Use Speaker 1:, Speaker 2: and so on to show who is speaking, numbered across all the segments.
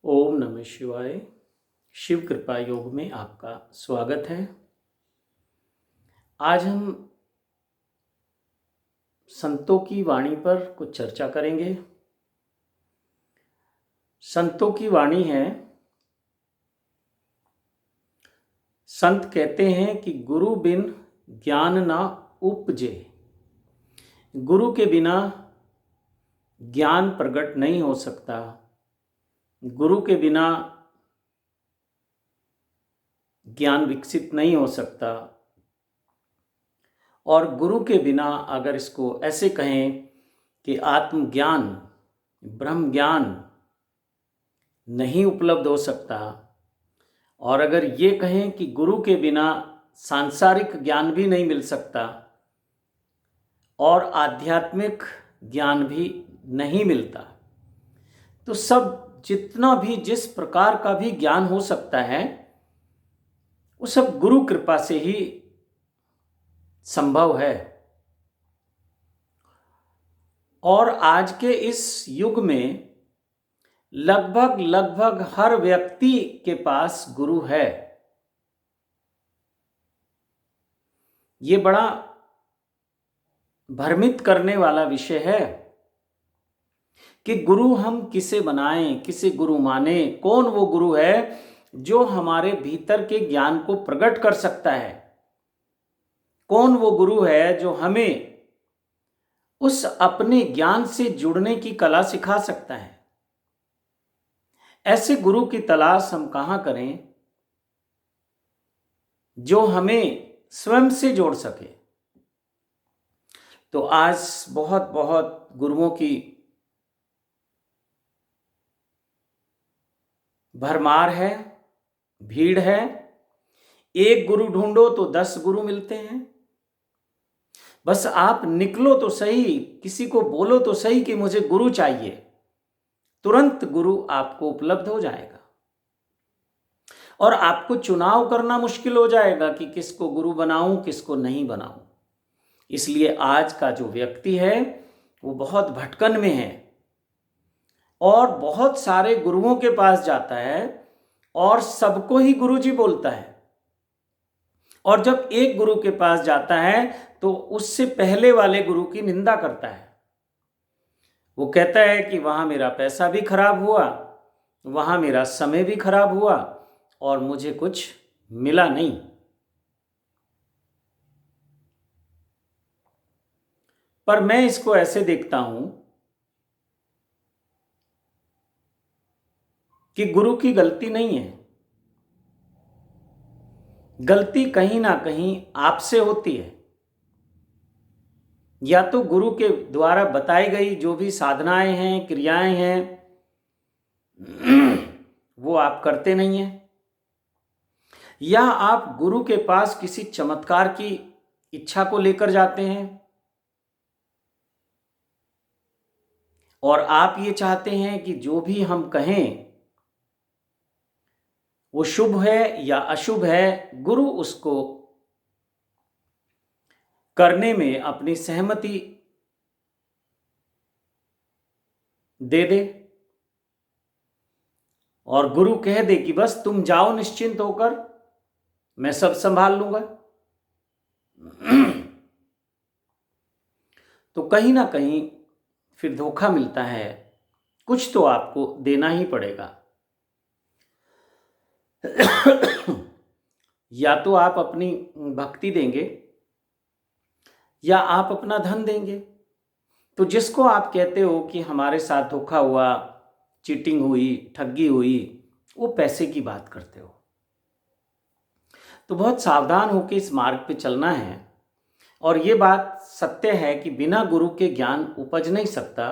Speaker 1: ओम नमः शिवाय। शिव कृपा योग में आपका स्वागत है। आज हम संतों की वाणी पर कुछ चर्चा करेंगे। संतों की वाणी है, संत कहते हैं कि गुरु बिन ज्ञान ना उपजे। गुरु के बिना ज्ञान प्रकट नहीं हो सकता। गुरु के बिना ज्ञान विकसित नहीं हो सकता। और गुरु के बिना अगर इसको ऐसे कहें कि आत्मज्ञान, ब्रह्म ज्ञान नहीं उपलब्ध हो सकता। और अगर ये कहें कि गुरु के बिना सांसारिक ज्ञान भी नहीं मिल सकता और आध्यात्मिक ज्ञान भी नहीं मिलता, तो सब जितना भी जिस प्रकार का भी ज्ञान हो सकता है वो सब गुरु कृपा से ही संभव है। और आज के इस युग में लगभग हर व्यक्ति के पास गुरु है। ये बड़ा भ्रमित करने वाला विषय है कि गुरु हम किसे बनाएं, किसे गुरु माने। कौन वो गुरु है जो हमारे भीतर के ज्ञान को प्रकट कर सकता है? कौन वो गुरु है जो हमें उस अपने ज्ञान से जुड़ने की कला सिखा सकता है? ऐसे गुरु की तलाश हम कहां करें जो हमें स्वयं से जोड़ सके? तो आज बहुत बहुत गुरुओं की भरमार है, भीड़ है। एक गुरु ढूंढो तो 10 गुरु मिलते हैं। बस आप निकलो तो सही, किसी को बोलो तो सही कि मुझे गुरु चाहिए, तुरंत गुरु आपको उपलब्ध हो जाएगा। और आपको चुनाव करना मुश्किल हो जाएगा कि किसको गुरु बनाऊं, किसको नहीं बनाऊं। इसलिए आज का जो व्यक्ति है वो बहुत भटकन में है और बहुत सारे गुरुओं के पास जाता है और सबको ही गुरुजी बोलता है। और जब एक गुरु के पास जाता है तो उससे पहले वाले गुरु की निंदा करता है। वो कहता है कि वहां मेरा पैसा भी खराब हुआ, वहां मेरा समय भी खराब हुआ और मुझे कुछ मिला नहीं। पर मैं इसको ऐसे देखता हूं कि गुरु की गलती नहीं है। गलती कहीं ना कहीं आपसे होती है। या तो गुरु के द्वारा बताई गई जो भी साधनाएं हैं, क्रियाएं हैं, वो आप करते नहीं हैं, या आप गुरु के पास किसी चमत्कार की इच्छा को लेकर जाते हैं और आप ये चाहते हैं कि जो भी हम कहें वो शुभ है या अशुभ है, गुरु उसको करने में अपनी सहमति दे दे और गुरु कह दे कि बस तुम जाओ निश्चिंत होकर, मैं सब संभाल लूंगा। तो कहीं ना कहीं फिर धोखा मिलता है। कुछ तो आपको देना ही पड़ेगा। या तो आप अपनी भक्ति देंगे या आप अपना धन देंगे। तो जिसको आप कहते हो कि हमारे साथ धोखा हुआ, चीटिंग हुई, ठगी हुई, वो पैसे की बात करते हो। तो बहुत सावधान होकर इस मार्ग पे चलना है। और ये बात सत्य है कि बिना गुरु के ज्ञान उपज नहीं सकता,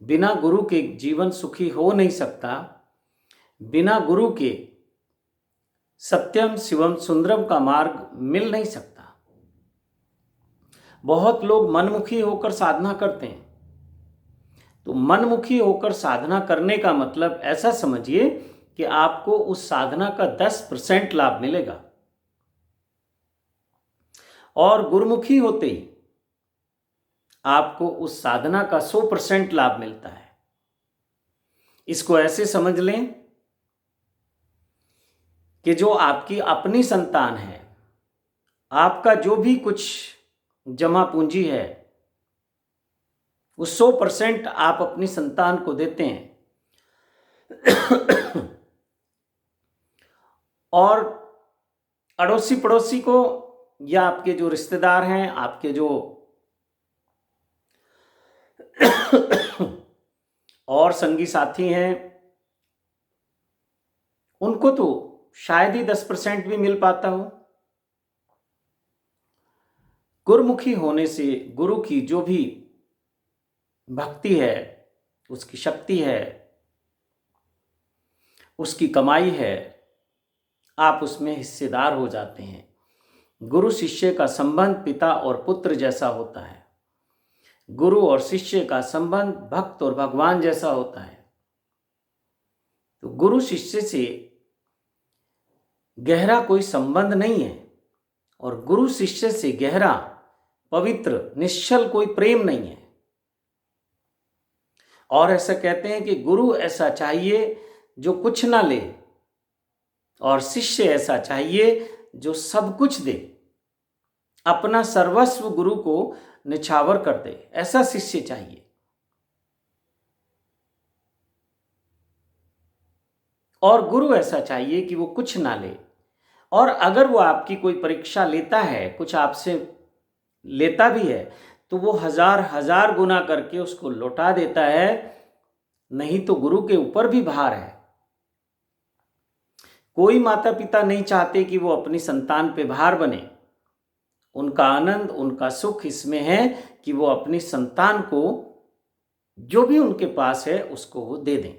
Speaker 1: बिना गुरु के जीवन सुखी हो नहीं सकता, बिना गुरु के सत्यम शिवम सुंदरम का मार्ग मिल नहीं सकता। बहुत लोग मनमुखी होकर साधना करते हैं। तो मनमुखी होकर साधना करने का मतलब ऐसा समझिए कि आपको उस साधना का 10% लाभ मिलेगा और गुरुमुखी होते ही आपको उस साधना का 100% लाभ मिलता है। इसको ऐसे समझ लें कि जो आपकी अपनी संतान है, आपका जो भी कुछ जमा पूंजी है वो 100% आप अपनी संतान को देते हैं। और अड़ोसी पड़ोसी को या आपके जो रिश्तेदार हैं, आपके जो और संगी साथी हैं, उनको तो शायद ही 10% भी मिल पाता हो। गुरुमुखी होने से गुरु की जो भी भक्ति है, उसकी शक्ति है, उसकी कमाई है, आप उसमें हिस्सेदार हो जाते हैं। गुरु शिष्य का संबंध पिता और पुत्र जैसा होता है। गुरु और शिष्य का संबंध भक्त और भगवान जैसा होता है। तो गुरु शिष्य से गहरा कोई संबंध नहीं है और गुरु शिष्य से गहरा पवित्र निश्चल कोई प्रेम नहीं है। और ऐसा कहते हैं कि गुरु ऐसा चाहिए जो कुछ ना ले और शिष्य ऐसा चाहिए जो सब कुछ दे, अपना सर्वस्व गुरु को निछावर कर दे, ऐसा शिष्य चाहिए। और गुरु ऐसा चाहिए कि वो कुछ ना ले, और अगर वो आपकी कोई परीक्षा लेता है, कुछ आपसे लेता भी है, तो वो हजार हजार गुना करके उसको लौटा देता है। नहीं तो गुरु के ऊपर भी भार है। कोई माता पिता नहीं चाहते कि वो अपनी संतान पे भार बने। उनका आनंद, उनका सुख इसमें है कि वो अपनी संतान को जो भी उनके पास है उसको वो दे दें।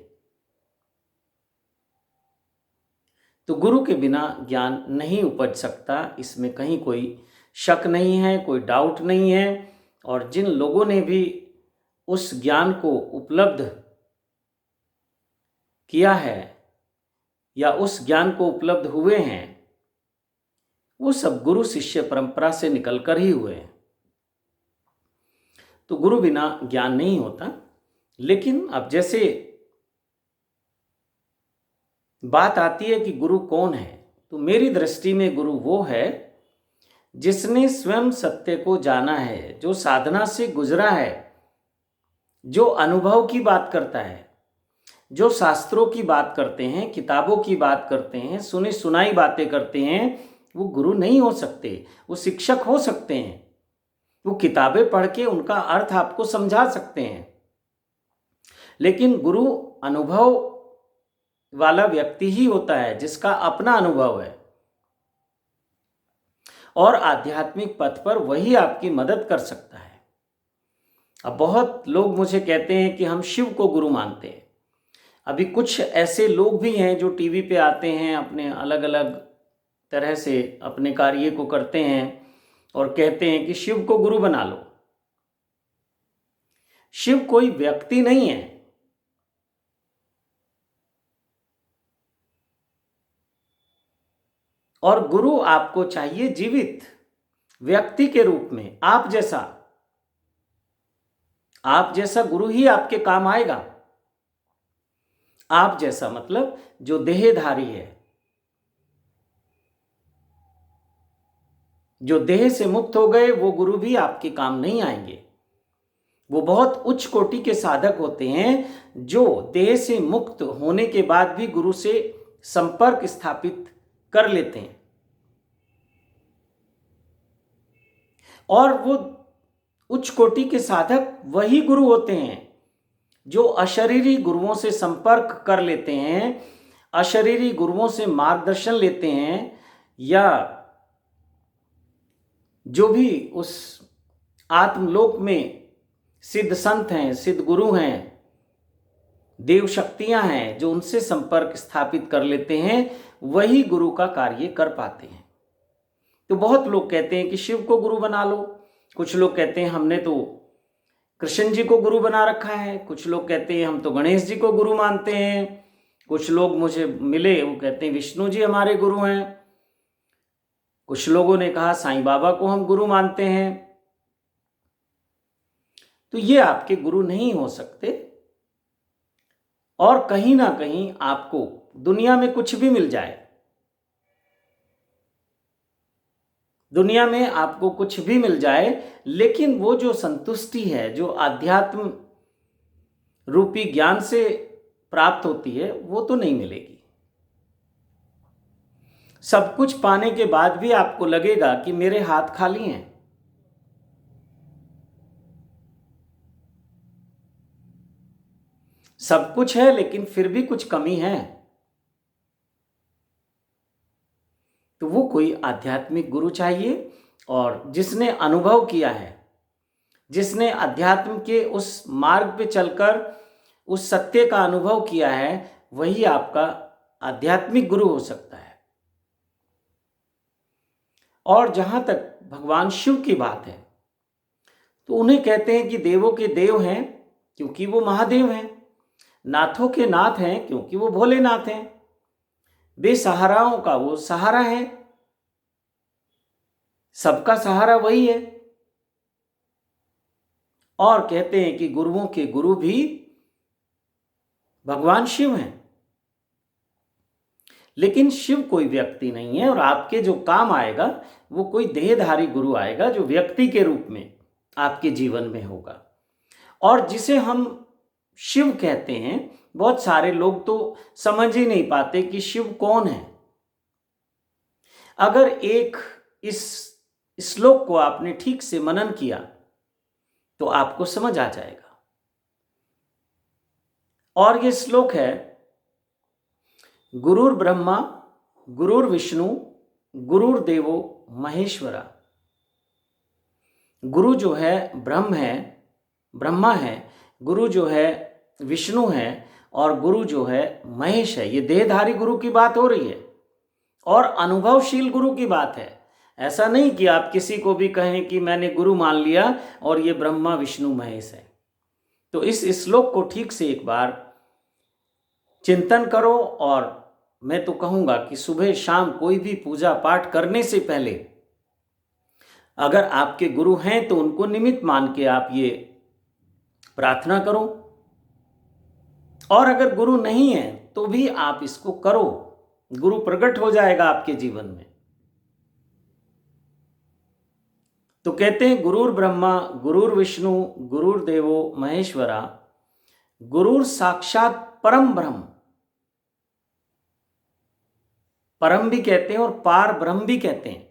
Speaker 1: तो गुरु के बिना ज्ञान नहीं उपज सकता, इसमें कहीं कोई शक नहीं है, कोई डाउट नहीं है। और जिन लोगों ने भी उस ज्ञान को उपलब्ध किया है या उस ज्ञान को उपलब्ध हुए हैं, वो सब गुरु शिष्य परंपरा से निकलकर ही हुए हैं। तो गुरु बिना ज्ञान नहीं होता। लेकिन अब जैसे बात आती है कि गुरु कौन है, तो मेरी दृष्टि में गुरु वो है जिसने स्वयं सत्य को जाना है, जो साधना से गुजरा है, जो अनुभव की बात करता है, जो शास्त्रों की बात करते हैं, किताबों की बात करते हैं, सुनी सुनाई बातें करते हैं, वो गुरु नहीं हो सकते। वो शिक्षक हो सकते हैं, वो किताबें पढ़ के उनका अर्थ आपको समझा सकते हैं, लेकिन गुरु अनुभव वाला व्यक्ति ही होता है जिसका अपना अनुभव है। और आध्यात्मिक पथ पर वही आपकी मदद कर सकता है। अब बहुत लोग मुझे कहते हैं कि हम शिव को गुरु मानते हैं। अभी कुछ ऐसे लोग भी हैं जो टीवी पे आते हैं, अपने अलग अलग तरह से अपने कार्य को करते हैं और कहते हैं कि शिव को गुरु बना लो। शिव कोई व्यक्ति नहीं है। और गुरु आपको चाहिए जीवित व्यक्ति के रूप में, आप जैसा गुरु ही आपके काम आएगा। आप जैसा मतलब जो देहधारी है, जो देह से मुक्त हो गए, वो गुरु भी आपके काम नहीं आएंगे। वो बहुत उच्च कोटि के साधक होते हैं जो देह से मुक्त होने के बाद भी गुरु से संपर्क स्थापित कर लेते हैं। और वो उच्च कोटि के साधक वही गुरु होते हैं जो अशरीरी गुरुओं से संपर्क कर लेते हैं, अशरीरी गुरुओं से मार्गदर्शन लेते हैं, या जो भी उस आत्मलोक में सिद्ध संत हैं, सिद्ध गुरु हैं, देव शक्तियां हैं, जो उनसे संपर्क स्थापित कर लेते हैं, वही गुरु का कार्य कर पाते हैं। तो बहुत लोग कहते हैं कि शिव को गुरु बना लो, कुछ लोग कहते हैं हमने तो कृष्ण जी को गुरु बना रखा है, कुछ लोग कहते हैं हम तो गणेश जी को गुरु मानते हैं, कुछ लोग मुझे मिले वो कहते हैं विष्णु जी हमारे गुरु हैं, कुछ लोगों ने कहा साईं बाबा को हम गुरु मानते हैं। तो ये आपके गुरु नहीं हो सकते। और कहीं ना कहीं आपको दुनिया में कुछ भी मिल जाए, दुनिया में आपको कुछ भी मिल जाए, लेकिन वो जो संतुष्टि है जो आध्यात्म रूपी ज्ञान से प्राप्त होती है वो तो नहीं मिलेगी। सब कुछ पाने के बाद भी आपको लगेगा कि मेरे हाथ खाली हैं। सब कुछ है लेकिन फिर भी कुछ कमी है। तो वो कोई आध्यात्मिक गुरु चाहिए, और जिसने अनुभव किया है, जिसने अध्यात्म के उस मार्ग पे चलकर उस सत्य का अनुभव किया है, वही आपका आध्यात्मिक गुरु हो सकता है। और जहां तक भगवान शिव की बात है, तो उन्हें कहते हैं कि देवों के देव हैं क्योंकि वो महादेव हैं, नाथों के नाथ हैं क्योंकि वो भोलेनाथ हैं, बेसहाराओं का वो सहारा है, सबका सहारा वही है। और कहते हैं कि गुरुओं के गुरु भी भगवान शिव हैं। लेकिन शिव कोई व्यक्ति नहीं है, और आपके जो काम आएगा वो कोई देहधारी गुरु आएगा जो व्यक्ति के रूप में आपके जीवन में होगा। और जिसे हम शिव कहते हैं, बहुत सारे लोग तो समझ ही नहीं पाते कि शिव कौन है। अगर एक इस श्लोक को आपने ठीक से मनन किया तो आपको समझ आ जाएगा। और ये श्लोक है, गुरुर ब्रह्मा गुरुर विष्णु गुरुर देवो महेश्वरा। गुरु जो है ब्रह्मा है, गुरु जो है विष्णु है, और गुरु जो है महेश है। ये देहधारी गुरु की बात हो रही है और अनुभवशील गुरु की बात है। ऐसा नहीं कि आप किसी को भी कहें कि मैंने गुरु मान लिया और ये ब्रह्मा विष्णु महेश है। तो इस श्लोक को ठीक से एक बार चिंतन करो, और मैं तो कहूँगा कि सुबह शाम कोई भी पूजा पाठ करने से पहले अगर आपके गुरु हैं तो उनको निमित्त मान के आप ये प्रार्थना करो, और अगर गुरु नहीं है तो भी आप इसको करो, गुरु प्रकट हो जाएगा आपके जीवन में। तो कहते हैं गुरुर ब्रह्मा गुरुर विष्णु गुरुर देवो महेश्वरा, गुरुर साक्षात परम ब्रह्म। परम भी कहते हैं और पार ब्रह्म भी कहते हैं।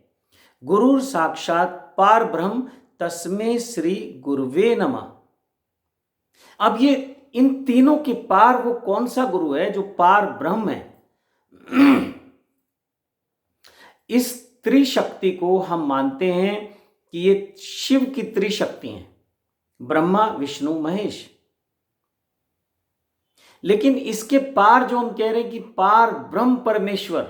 Speaker 1: गुरुर साक्षात पार ब्रह्म तस्मै श्री गुरुवे नमः। अब ये इन तीनों के पार वो कौन सा गुरु है जो पार ब्रह्म है? इस त्रिशक्ति को हम मानते हैं कि ये शिव की त्रिशक्ति हैं, ब्रह्मा विष्णु महेश। लेकिन इसके पार जो हम कह रहे हैं कि पार ब्रह्म परमेश्वर,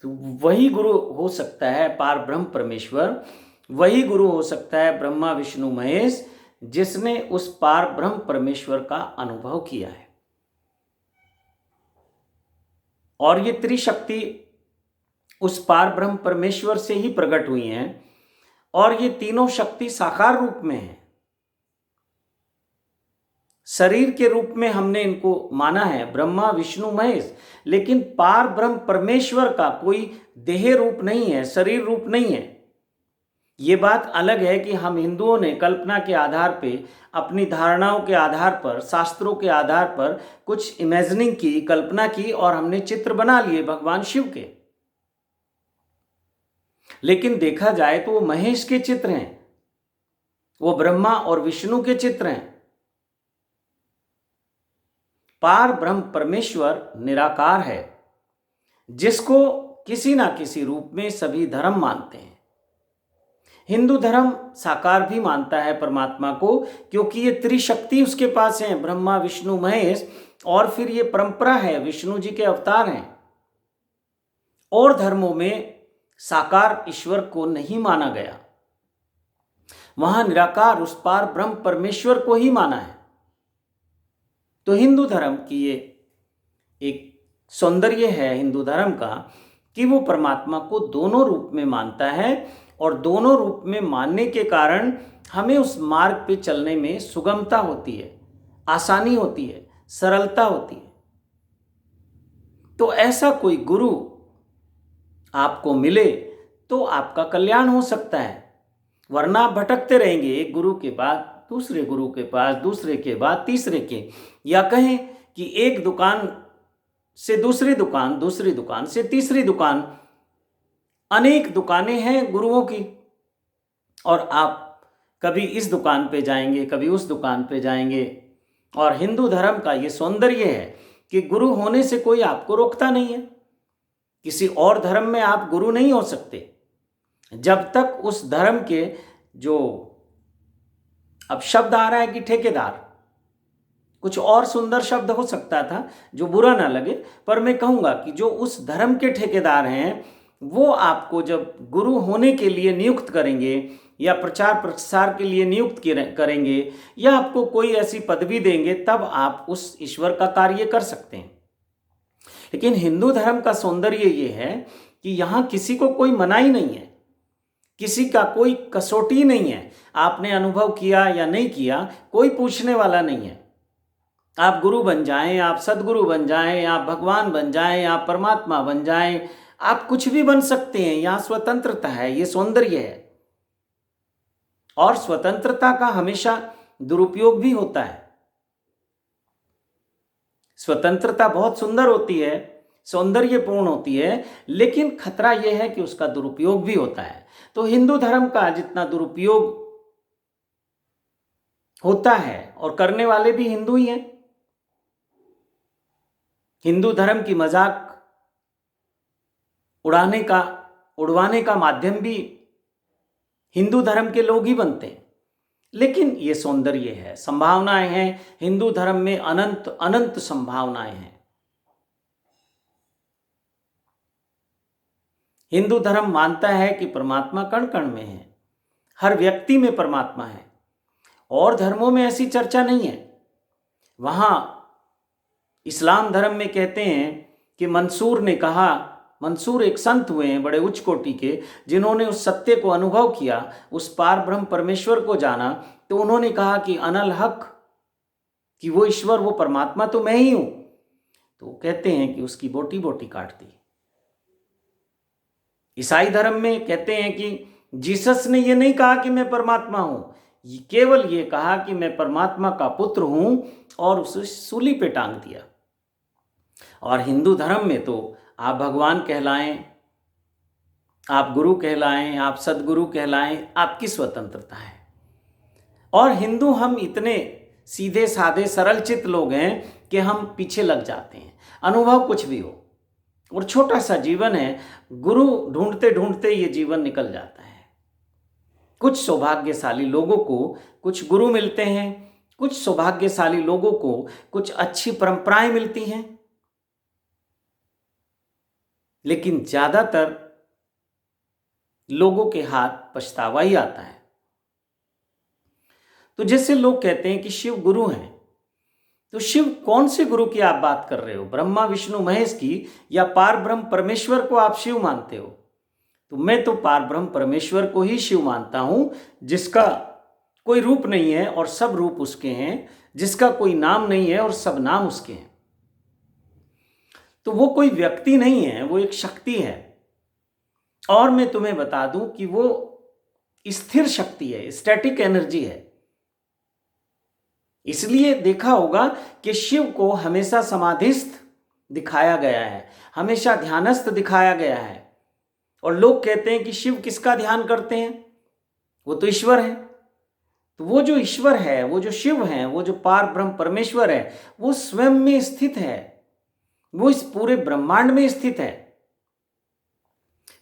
Speaker 1: तो वही गुरु हो सकता है, पार ब्रह्म परमेश्वर वही गुरु हो सकता है, ब्रह्मा विष्णु महेश, जिसने उस पार ब्रह्म परमेश्वर का अनुभव किया है। और ये त्रिशक्ति उस पार ब्रह्म परमेश्वर से ही प्रकट हुई हैं, और ये तीनों शक्ति साकार रूप में है। शरीर के रूप में हमने इनको माना है ब्रह्मा विष्णु महेश, लेकिन पार ब्रह्म परमेश्वर का कोई देह रूप नहीं है, शरीर रूप नहीं है। ये बात अलग है कि हम हिंदुओं ने कल्पना के आधार पे, अपनी धारणाओं के आधार पर, शास्त्रों के आधार पर कुछ इमेजिनिंग की, कल्पना की, और हमने चित्र बना लिए भगवान शिव के। लेकिन देखा जाए तो वो महेश के चित्र हैं, वो ब्रह्मा और विष्णु के चित्र हैं। पार ब्रह्म परमेश्वर निराकार है, जिसको किसी ना किसी रूप में सभी धर्म मानते हैं। हिंदू धर्म साकार भी मानता है परमात्मा को, क्योंकि ये त्रिशक्ति उसके पास है, ब्रह्मा विष्णु महेश, और फिर ये परंपरा है, विष्णु जी के अवतार हैं। और धर्मों में साकार ईश्वर को नहीं माना गया, वहां निराकार उस पार ब्रह्म परमेश्वर को ही माना है। तो हिंदू धर्म की ये एक सौंदर्य है हिंदू धर्म का कि वो परमात्मा को दोनों रूप में मानता है, और दोनों रूप में मानने के कारण हमें उस मार्ग पे चलने में सुगमता होती है, आसानी होती है, सरलता होती है। तो ऐसा कोई गुरु आपको मिले तो आपका कल्याण हो सकता है, वरना आप भटकते रहेंगे एक गुरु के बाद दूसरे गुरु के पास, दूसरे के बाद तीसरे के, या कहें कि एक दुकान से दूसरी दुकान, दूसरी दुकान से तीसरी दुकान, अनेक दुकानें हैं गुरुओं की, और आप कभी इस दुकान पे जाएंगे, कभी उस दुकान पे जाएंगे। और हिंदू धर्म का ये सौंदर्य है कि गुरु होने से कोई आपको रोकता नहीं है। किसी और धर्म में आप गुरु नहीं हो सकते जब तक उस धर्म के जो, अब शब्द आ रहा है कि ठेकेदार, कुछ और सुंदर शब्द हो सकता था जो बुरा ना लगे, पर मैं कहूँगा कि जो उस धर्म के ठेकेदार हैं वो आपको जब गुरु होने के लिए नियुक्त करेंगे या प्रचार प्रसार के लिए नियुक्त करेंगे या आपको कोई ऐसी पदवी देंगे, तब आप उस ईश्वर का कार्य कर सकते हैं। लेकिन हिंदू धर्म का सौंदर्य ये है कि यहाँ किसी को कोई मनाही नहीं है, किसी का कोई कसौटी नहीं है। आपने अनुभव किया या नहीं किया, कोई पूछने वाला नहीं है। आप गुरु बन जाएं, आप सदगुरु बन जाएं, आप भगवान बन जाएं, आप परमात्मा बन जाएं, आप कुछ भी बन सकते हैं। यहाँ स्वतंत्रता है, ये सौंदर्य है। और स्वतंत्रता का हमेशा दुरुपयोग भी होता है। स्वतंत्रता बहुत सुंदर होती है, सौंदर्यपूर्ण होती है, लेकिन खतरा यह है कि उसका दुरुपयोग भी होता है। तो हिंदू धर्म का जितना दुरुपयोग होता है, और करने वाले भी हिंदू ही हैं, हिंदू धर्म की मजाक उड़वाने का माध्यम भी हिंदू धर्म के लोग ही बनते हैं। लेकिन ये सौंदर्य है, संभावनाएं हैं हिंदू धर्म में, अनंत अनंत संभावनाएं हैं। हिंदू धर्म मानता है कि परमात्मा कण कण में है, हर व्यक्ति में परमात्मा है। और धर्मों में ऐसी चर्चा नहीं है। वहां इस्लाम धर्म में कहते हैं कि मंसूर ने कहा, मंसूर एक संत हुए हैं बड़े उच्च कोटि के, जिन्होंने उस सत्य को अनुभव किया, उस पार ब्रह्म परमेश्वर को जाना, तो उन्होंने कहा कि अनल हक, कि वो ईश्वर, वो परमात्मा तो मैं ही हूं। तो कहते हैं कि उसकी बोटी बोटी काट दी। ईसाई धर्म में कहते हैं कि जीसस ने ये नहीं कहा कि मैं परमात्मा हूं, केवल ये कहा कि मैं परमात्मा का पुत्र हूं, और उसे सूली पे टांग दिया। और हिंदू धर्म में तो आप भगवान कहलाएं, आप गुरु कहलाएं, आप सदगुरु कहलाएं, आपकी स्वतंत्रता है। और हिंदू हम इतने सीधे साधे सरल चित्त लोग हैं कि हम पीछे लग जाते हैं, अनुभव कुछ भी हो, और छोटा सा जीवन है, गुरु ढूंढते ढूंढते ये जीवन निकल जाता है। कुछ सौभाग्यशाली लोगों को कुछ गुरु मिलते हैं, कुछ सौभाग्यशाली लोगों को कुछ अच्छी परंपराएं मिलती हैं, लेकिन ज्यादातर लोगों के हाथ पछतावा ही आता है। तो जैसे लोग कहते हैं कि शिव गुरु हैं, तो शिव कौन से गुरु की आप बात कर रहे हो? ब्रह्मा विष्णु महेश की, या पार ब्रह्म परमेश्वर को आप शिव मानते हो? तो मैं तो पार ब्रह्म परमेश्वर को ही शिव मानता हूं, जिसका कोई रूप नहीं है और सब रूप उसके हैं, जिसका कोई नाम नहीं है और सब नाम उसके हैं। तो वो कोई व्यक्ति नहीं है, वो एक शक्ति है। और मैं तुम्हें बता दूं कि वो स्थिर शक्ति है, स्टैटिक एनर्जी है। इसलिए देखा होगा कि शिव को हमेशा समाधिस्थ दिखाया गया है, हमेशा ध्यानस्थ दिखाया गया है। और लोग कहते हैं कि शिव किसका ध्यान करते हैं? वो तो ईश्वर है। तो वो जो ईश्वर है, वो जो शिव है, वो जो पार ब्रह्म परमेश्वर है, वो स्वयं में स्थित है, वो इस पूरे ब्रह्मांड में स्थित है,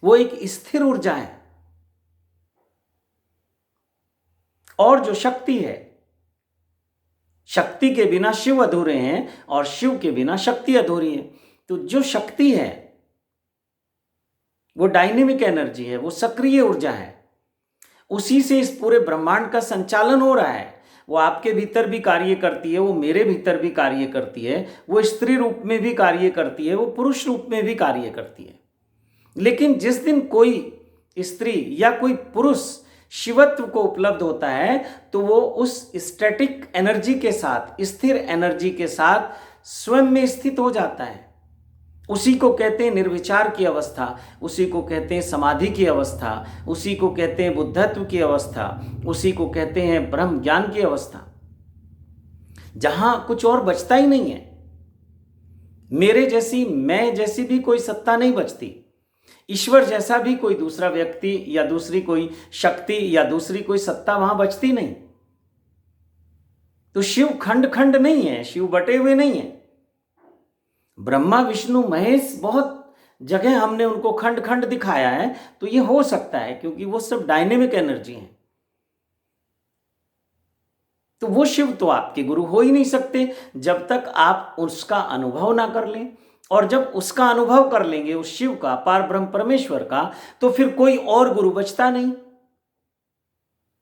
Speaker 1: वो एक स्थिर ऊर्जा है। और जो शक्ति है, शक्ति के बिना शिव अधूरे हैं और शिव के बिना शक्ति अधूरी है। तो जो शक्ति है वो डायनेमिक एनर्जी है, वो सक्रिय ऊर्जा है, उसी से इस पूरे ब्रह्मांड का संचालन हो रहा है। वो आपके भीतर भी कार्य करती है, वो मेरे भीतर भी कार्य करती है, वो स्त्री रूप में भी कार्य करती है, वो पुरुष रूप में भी कार्य करती है। लेकिन जिस दिन कोई स्त्री या कोई पुरुष शिवत्व को उपलब्ध होता है, तो वो उस स्टैटिक एनर्जी के साथ, स्थिर एनर्जी के साथ स्वयं में स्थित हो जाता है। उसी को कहते हैं निर्विचार की अवस्था, उसी को कहते हैं समाधि की अवस्था, उसी को कहते हैं बुद्धत्व की अवस्था, उसी को कहते हैं ब्रह्म ज्ञान की अवस्था, जहां कुछ और बचता ही नहीं है। मेरे जैसी, मैं जैसी भी कोई सत्ता नहीं बचती, ईश्वर जैसा भी कोई दूसरा व्यक्ति या दूसरी कोई शक्ति या दूसरी कोई सत्ता वहां बचती नहीं। तो शिव खंड खंड नहीं है, शिव बटे हुए नहीं है। ब्रह्मा विष्णु महेश बहुत जगह हमने उनको खंड खंड दिखाया है, तो ये हो सकता है क्योंकि वो सब डायनेमिक एनर्जी हैं। तो वो शिव तो आपके गुरु हो ही नहीं सकते जब तक आप उसका अनुभव ना कर लें। और जब उसका अनुभव कर लेंगे उस शिव का, पार ब्रह्म परमेश्वर का, तो फिर कोई और गुरु बचता नहीं,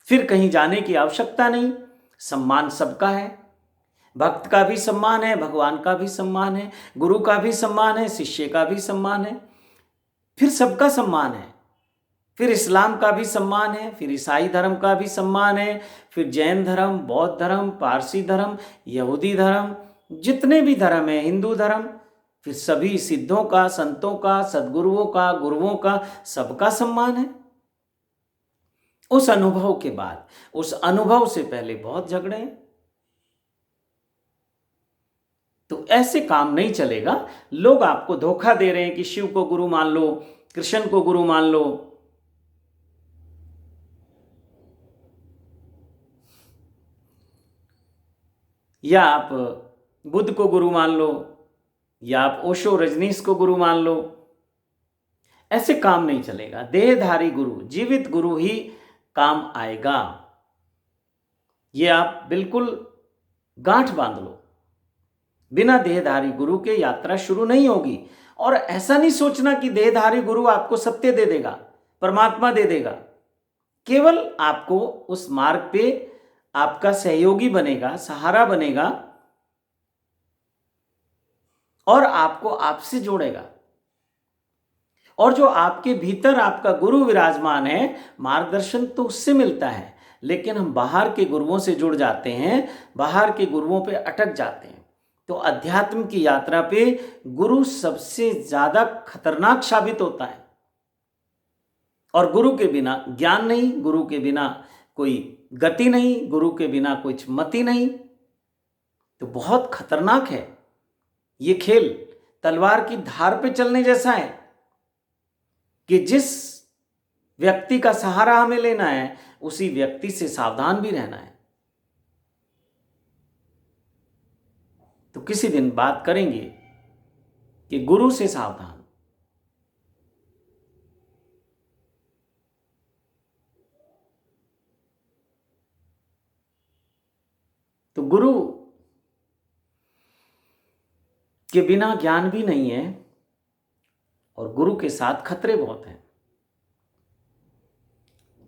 Speaker 1: फिर कहीं जाने की आवश्यकता नहीं। सम्मान सबका है, भक्त का भी सम्मान है, भगवान का भी सम्मान है, गुरु का भी सम्मान है, शिष्य का भी सम्मान है, फिर सबका सम्मान है। फिर इस्लाम का भी सम्मान है, फिर ईसाई धर्म का भी सम्मान है, फिर जैन धर्म, बौद्ध धर्म, पारसी धर्म, यहूदी धर्म, जितने भी धर्म है, हिंदू धर्म, फिर सभी सिद्धों का, संतों का, सद्गुरुओं का, गुरुओं का, सबका सम्मान है। उस अनुभव के बाद, उस अनुभव से पहले बहुत झगड़े हैं। तो ऐसे काम नहीं चलेगा। लोग आपको धोखा दे रहे हैं कि शिव को गुरु मान लो, कृष्ण को गुरु मान लो, या आप बुद्ध को गुरु मान लो, या आप ओशो रजनीश को गुरु मान लो। ऐसे काम नहीं चलेगा। देहधारी गुरु, जीवित गुरु ही काम आएगा। ये आप बिल्कुल गांठ बांध लो। बिना देहधारी गुरु के यात्रा शुरू नहीं होगी। और ऐसा नहीं सोचना कि देहधारी गुरु आपको सत्य दे देगा, परमात्मा दे देगा। केवल आपको उस मार्ग पे आपका सहयोगी बनेगा, सहारा बनेगा, और आपको आपसे जोड़ेगा। और जो आपके भीतर आपका गुरु विराजमान है, मार्गदर्शन तो उससे मिलता है, लेकिन हम बाहर के गुरुओं से जुड़ जाते हैं, बाहर के गुरुओं पे अटक जाते हैं। तो अध्यात्म की यात्रा पे गुरु सबसे ज्यादा खतरनाक साबित होता है। और गुरु के बिना ज्ञान नहीं, गुरु के बिना कोई गति नहीं, गुरु के बिना कुछ मति नहीं। तो बहुत खतरनाक है ये खेल। तलवार की धार पे चलने जैसा है कि जिस व्यक्ति का सहारा हमें लेना है, उसी व्यक्ति से सावधान भी रहना है। तो किसी दिन बात करेंगे कि गुरु से सावधान। तो गुरु के बिना ज्ञान भी नहीं है, और गुरु के साथ खतरे बहुत हैं।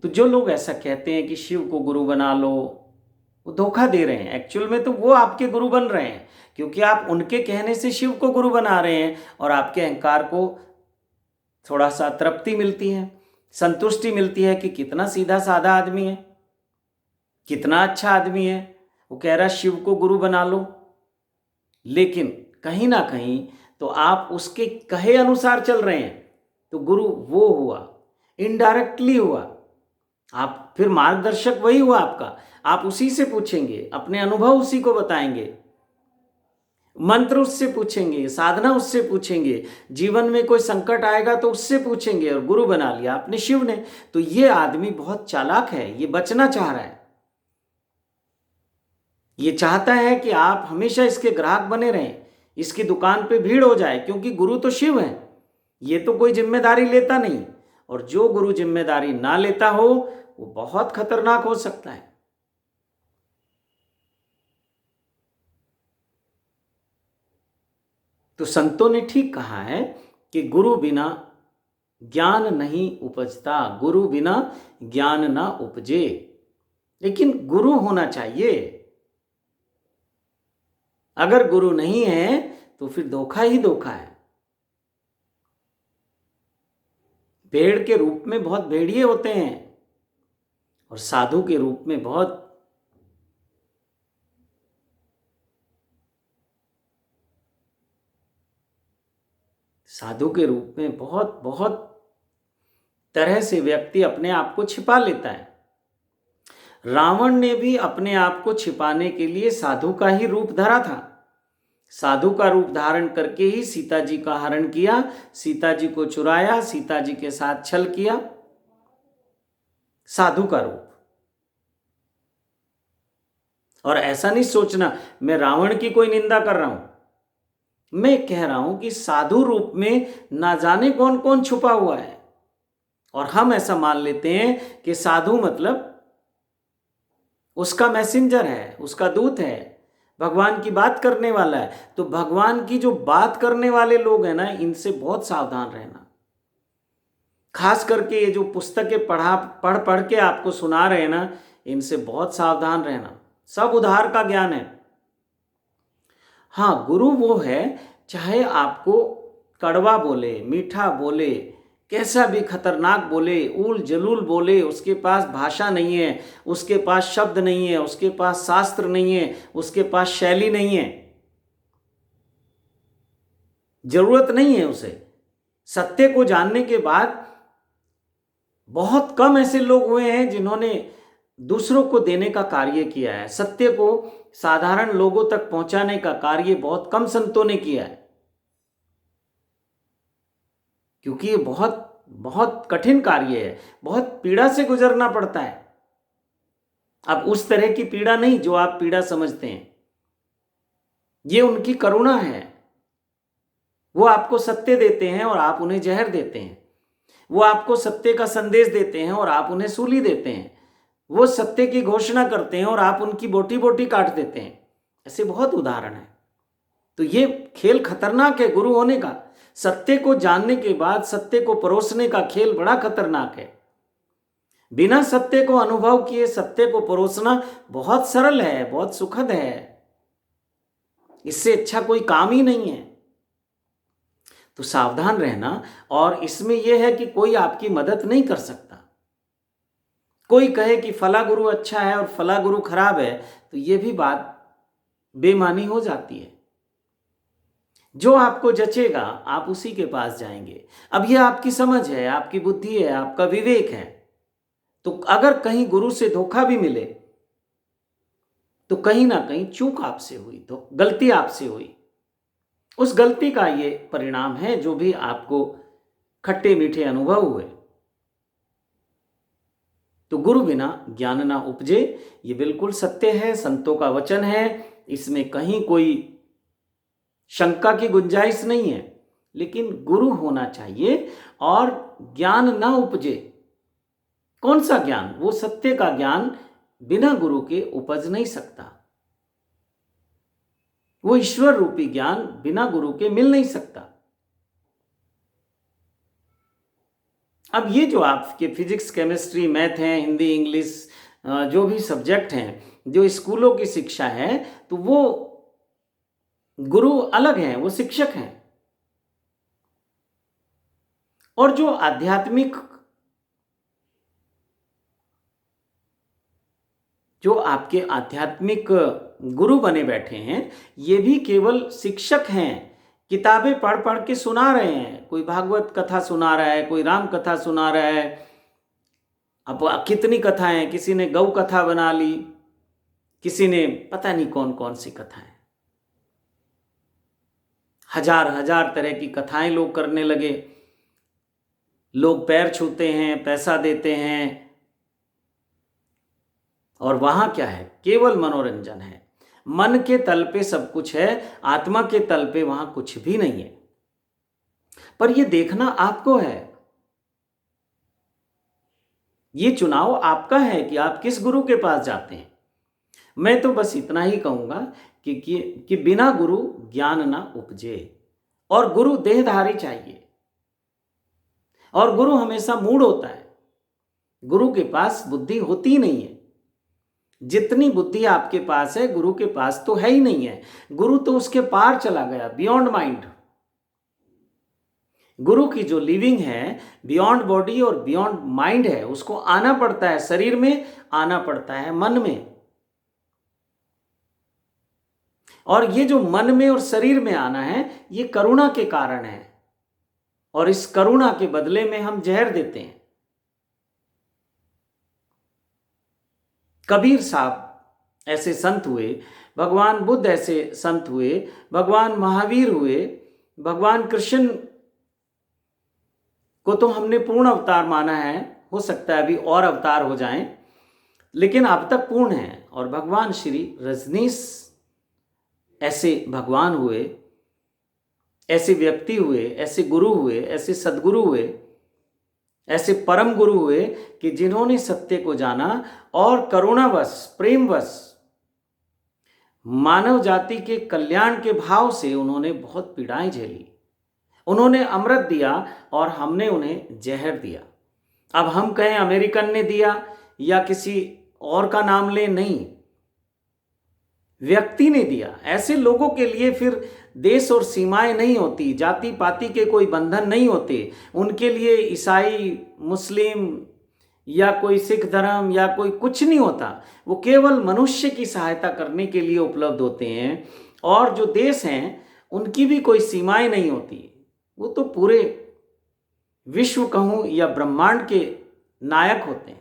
Speaker 1: तो जो लोग ऐसा कहते हैं कि शिव को गुरु बना लो, वो धोखा दे रहे हैं। एक्चुअल में तो वो आपके गुरु बन रहे हैं, क्योंकि आप उनके कहने से शिव को गुरु बना रहे हैं, और आपके अहंकार को थोड़ा सा तृप्ति मिलती है, संतुष्टि मिलती है कि कितना सीधा साधा आदमी है, कितना अच्छा आदमी है, वो कह रहा शिव को गुरु बना लो। लेकिन कहीं ना कहीं तो आप उसके कहे अनुसार चल रहे हैं, तो गुरु वो हुआ, इनडायरेक्टली हुआ। आप फिर मार्गदर्शक वही हुआ आपका। आप उसी से पूछेंगे, अपने अनुभव उसी को बताएंगे, मंत्र उससे पूछेंगे, साधना उससे पूछेंगे, जीवन में कोई संकट आएगा तो उससे पूछेंगे, और गुरु बना लिया आपने शिव ने। तो ये आदमी बहुत चालाक है, ये बचना चाह रहा है। ये चाहता है कि आप हमेशा इसके ग्राहक बने रहें, इसकी दुकान पे भीड़ हो जाए, क्योंकि गुरु तो शिव है। ये तो कोई जिम्मेदारी लेता नहीं, और जो गुरु जिम्मेदारी ना लेता हो वो बहुत खतरनाक हो सकता है। तो संतों ने ठीक कहा है कि गुरु बिना ज्ञान नहीं उपजता, गुरु बिना ज्ञान ना उपजे। लेकिन गुरु होना चाहिए। अगर गुरु नहीं है तो फिर धोखा ही धोखा है। भेड़ के रूप में बहुत भेड़िए होते हैं, और साधु के रूप में बहुत साधु के रूप में बहुत बहुत तरह से व्यक्ति अपने आप को छिपा लेता है। रावण ने भी अपने आप को छिपाने के लिए साधु का ही रूप धरा था। साधु का रूप धारण करके ही सीता जी का हरण किया, सीता जी को चुराया, सीता जी के साथ छल किया। साधु का रूप। और ऐसा नहीं सोचना मैं रावण की कोई निंदा कर रहा हूं, मैं कह रहा हूं कि साधु रूप में ना जाने कौन कौन छुपा हुआ है, और हम ऐसा मान लेते हैं कि साधु मतलब उसका मैसेंजर है, उसका दूत है, भगवान की बात करने वाला है। तो भगवान की जो बात करने वाले लोग हैं ना, इनसे बहुत सावधान रहना। खास करके ये जो पुस्तकें पढ़ पढ़ के आपको सुना रहे हैं ना, इनसे बहुत सावधान रहना। सब उधार का ज्ञान है। हाँ, गुरु वो है, चाहे आपको कड़वा बोले, मीठा बोले, कैसा भी खतरनाक बोले, उल जलूल बोले, उसके पास भाषा नहीं है, उसके पास शब्द नहीं है, उसके पास शास्त्र नहीं है, उसके पास शैली नहीं है, जरूरत नहीं है उसे। सत्य को जानने के बाद बहुत कम ऐसे लोग हुए हैं जिन्होंने दूसरों को देने का कार्य किया है। सत्य को साधारण लोगों तक पहुंचाने का कार्य बहुत कम संतों ने किया है, क्योंकि ये बहुत बहुत कठिन कार्य है, बहुत पीड़ा से गुजरना पड़ता है। अब उस तरह की पीड़ा नहीं जो आप पीड़ा समझते हैं, ये उनकी करुणा है। वो आपको सत्य देते हैं और आप उन्हें जहर देते हैं। वो आपको सत्य का संदेश देते हैं और आप उन्हें सूली देते हैं। वो सत्य की घोषणा करते हैं और आप उनकी बोटी बोटी काट देते हैं। ऐसे बहुत उदाहरण हैं। तो ये खेल खतरनाक है गुरु होने का। सत्य को जानने के बाद सत्य को परोसने का खेल बड़ा खतरनाक है। बिना सत्य को अनुभव किए सत्य को परोसना बहुत सरल है, बहुत सुखद है। इससे अच्छा कोई काम ही नहीं है। तो सावधान रहना। और इसमें यह है कि कोई आपकी मदद नहीं कर सकता। कोई कहे कि फला गुरु अच्छा है और फला गुरु खराब है, तो यह भी बात बेमानी हो जाती है। जो आपको जचेगा आप उसी के पास जाएंगे। अब यह आपकी समझ है, आपकी बुद्धि है, आपका विवेक है। तो अगर कहीं गुरु से धोखा भी मिले तो कहीं ना कहीं चूक आपसे हुई, तो गलती आपसे हुई। उस गलती का ये परिणाम है जो भी आपको खट्टे मीठे अनुभव हुए। तो गुरु बिना ज्ञान ना उपजे, ये बिल्कुल सत्य है, संतों का वचन है। इसमें कहीं कोई शंका की गुंजाइश नहीं है। लेकिन गुरु होना चाहिए और ज्ञान ना उपजे। कौन सा ज्ञान? वो सत्य का ज्ञान बिना गुरु के उपज नहीं सकता। वो ईश्वर रूपी ज्ञान बिना गुरु के मिल नहीं सकता। अब ये जो आपके फिजिक्स, केमिस्ट्री, मैथ हैं, हिंदी, इंग्लिश, जो भी सब्जेक्ट हैं, जो स्कूलों की शिक्षा है, तो वो गुरु अलग हैं, वो शिक्षक हैं। और जो आध्यात्मिक, जो आपके आध्यात्मिक गुरु बने बैठे हैं, ये भी केवल शिक्षक हैं। किताबें पढ़ पढ़ के सुना रहे हैं। कोई भागवत कथा सुना रहा है, कोई राम कथा सुना रहा है। अब कितनी कथाएं, किसी ने गौ कथा बना ली, किसी ने पता नहीं कौन कौन सी कथाएं, हजार हजार तरह की कथाएं लोग करने लगे। लोग पैर छूते हैं, पैसा देते हैं, और वहां क्या है? केवल मनोरंजन है। मन के तल पे सब कुछ है, आत्मा के तल पे वहां कुछ भी नहीं है। पर यह देखना आपको है। ये चुनाव आपका है कि आप किस गुरु के पास जाते हैं। मैं तो बस इतना ही कहूंगा कि बिना गुरु ज्ञान ना उपजे। और गुरु देहधारी चाहिए। और गुरु हमेशा मूढ़ होता है। गुरु के पास बुद्धि होती ही नहीं है। जितनी बुद्धि आपके पास है, गुरु के पास तो है ही नहीं है। गुरु तो उसके पार चला गया, बियॉन्ड माइंड। गुरु की जो लिविंग है, बियॉन्ड बॉडी और बियॉन्ड माइंड है, उसको आना पड़ता है, शरीर में आना पड़ता है, मन में। और ये जो मन में और शरीर में आना है, ये करुणा के कारण है। और इस करुणा के बदले में हम जहर देते हैं। कबीर साहब ऐसे संत हुए, भगवान बुद्ध ऐसे संत हुए, भगवान महावीर हुए, भगवान कृष्ण को तो हमने पूर्ण अवतार माना है, हो सकता है अभी और अवतार हो जाएं, लेकिन अब तक पूर्ण है। और भगवान श्री रजनीश ऐसे भगवान हुए, ऐसे व्यक्ति हुए, ऐसे गुरु हुए, ऐसे सदगुरु हुए, ऐसे परम गुरु हुए कि जिन्होंने सत्य को जाना और करुणावश, प्रेमवश, मानव जाति के कल्याण के भाव से उन्होंने बहुत पीड़ाएं झेली। उन्होंने अमृत दिया और हमने उन्हें जहर दिया। अब हम कहें अमेरिकन ने दिया या किसी और का नाम ले, नहीं, व्यक्ति ने दिया। ऐसे लोगों के लिए फिर देश और सीमाएं नहीं होती, जाति पाति के कोई बंधन नहीं होते। उनके लिए ईसाई, मुस्लिम या कोई सिख धर्म या कोई कुछ नहीं होता। वो केवल मनुष्य की सहायता करने के लिए उपलब्ध होते हैं। और जो देश हैं उनकी भी कोई सीमाएं नहीं होती, वो तो पूरे विश्व कहूं या ब्रह्मांड के नायक होते हैं।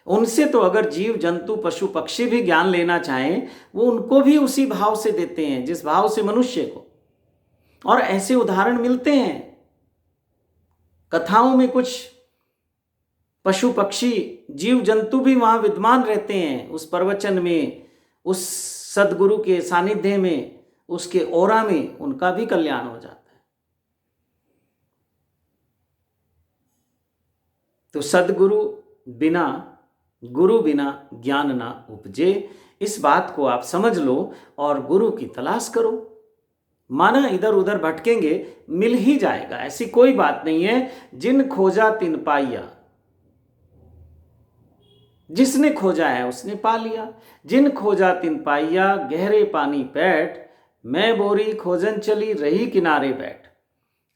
Speaker 1: उनसे तो अगर जीव जंतु पशु पक्षी भी ज्ञान लेना चाहें, वो उनको भी उसी भाव से देते हैं जिस भाव से मनुष्य को। और ऐसे उदाहरण मिलते हैं कथाओं में। कुछ पशु पक्षी जीव जंतु भी वहां विद्यमान रहते हैं, उस प्रवचन में, उस सदगुरु के सानिध्य में, उसके ओरा में उनका भी कल्याण हो जाता है। तो सदगुरु बिना, गुरु बिना ज्ञान ना उपजे, इस बात को आप समझ लो और गुरु की तलाश करो। माना इधर उधर भटकेंगे, मिल ही जाएगा, ऐसी कोई बात नहीं है। जिन खोजा तिन पाइया, जिसने खोजा है उसने पा लिया। जिन खोजा तिन पाइया, गहरे पानी पैठ, मैं बोरी खोजन चली रही किनारे बैठ।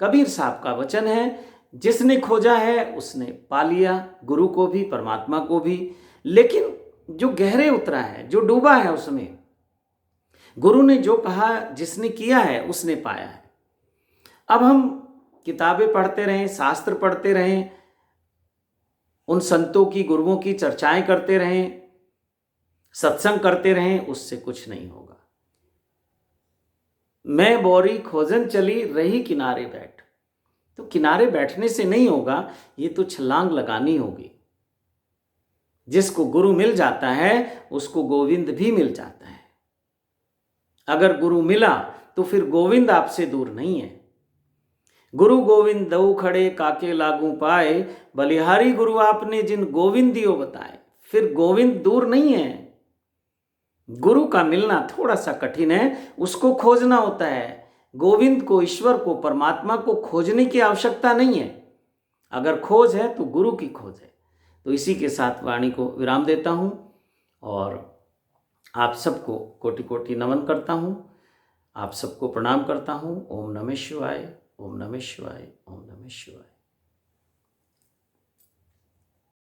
Speaker 1: कबीर साहब का वचन है, जिसने खोजा है उसने पा लिया, गुरु को भी, परमात्मा को भी। लेकिन जो गहरे उतरा है, जो डूबा है, उसमें गुरु ने जो कहा, जिसने किया है उसने पाया है। अब हम किताबें पढ़ते रहें, शास्त्र पढ़ते रहें, उन संतों की, गुरुओं की चर्चाएं करते रहें, सत्संग करते रहें, उससे कुछ नहीं होगा। मैं बोरी खोजन चली रही किनारे बैठ, तो किनारे बैठने से नहीं होगा, ये तो छलांग लगानी होगी। जिसको गुरु मिल जाता है उसको गोविंद भी मिल जाता है। अगर गुरु मिला तो फिर गोविंद आपसे दूर नहीं है। गुरु गोविंद दऊ खड़े काके लागू पाए, बलिहारी गुरु आपने जिन गोविंदियों बताए। फिर गोविंद दूर नहीं है। गुरु का मिलना थोड़ा सा कठिन है, उसको खोजना होता है। गोविंद को, ईश्वर को, परमात्मा को खोजने की आवश्यकता नहीं है। अगर खोज है तो गुरु की खोज है। तो इसी के साथ वाणी को विराम देता हूँ और आप सबको कोटि कोटि नमन करता हूँ, आप सबको प्रणाम करता हूँ। ओम नमः शिवाय, ओम नमः शिवाय, ओम नमः शिवाय।